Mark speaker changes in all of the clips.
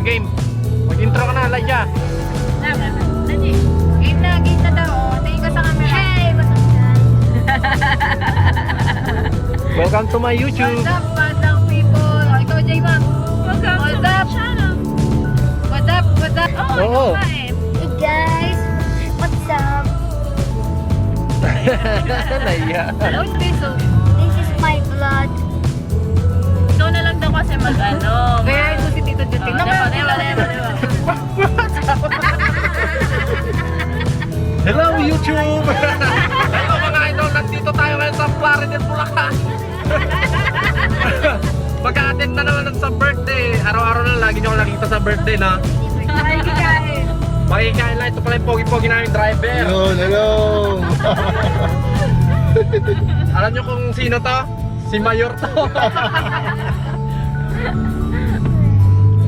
Speaker 1: game. Mag-intro ka na, Laija.
Speaker 2: Game na daw. Tingin ka sa camera. Hey! What's up,
Speaker 1: Welcome to my YouTube.
Speaker 2: What's up, people? O, ikaw, J-Mac. What's up? What's up?
Speaker 1: Oo.
Speaker 2: Hey guys, what's up?
Speaker 1: Naiya.
Speaker 2: Don't be so.
Speaker 3: This is my blood.
Speaker 2: Ikaw na lang daw kasi mag-ano. Kaya ito si Tito Jutin. Diba?
Speaker 1: Hello YouTube! Hello mga idol, nandito tayo ngayon sa Plaridel, Bulacan. Pagka-attend na naman sa birthday. Araw-araw na lagi nyo nakita sa birthday na.
Speaker 2: Makikikain.
Speaker 1: Makikain lang, ito pala yung pogi-pogi namin driver.
Speaker 4: Hello.
Speaker 1: Alam nyo kung sino to? Si Mayor to.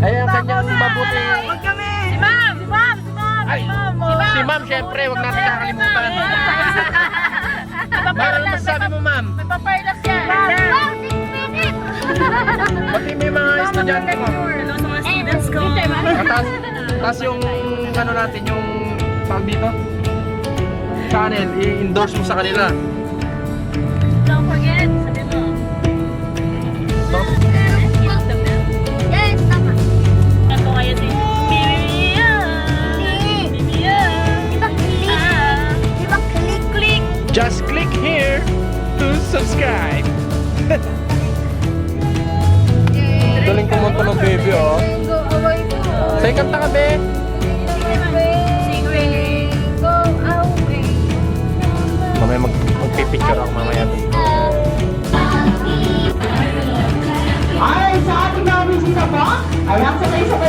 Speaker 1: Ay, ang kanyang mabuti.
Speaker 2: Huwag kami. Si Ma'am.
Speaker 1: Ay, si Ma'am, syempre, huwag natin kakalimutan. Ma'am, ano masasabi mo, Ma'am?
Speaker 2: May papaylas yan.
Speaker 1: Pati may mga estudyante mo.
Speaker 2: Hello sa mga students ko.
Speaker 1: Tapos yung ano natin, yung tawag dito, channel, i-endorse mo sa kanila.
Speaker 2: Don't forget, sabi mo.
Speaker 3: Yes, tama.
Speaker 2: Ako kayo si Mimia.
Speaker 3: Diba click?
Speaker 1: Just click here to subscribe. Galing kumunta ng baby, oh.
Speaker 2: Go away to.
Speaker 1: Say kanta ka, be.
Speaker 2: Go away.
Speaker 1: Mamaya magpipicture ako mamaya.
Speaker 5: Ay, sa ating mga bisita po, ay ang sabay-sabay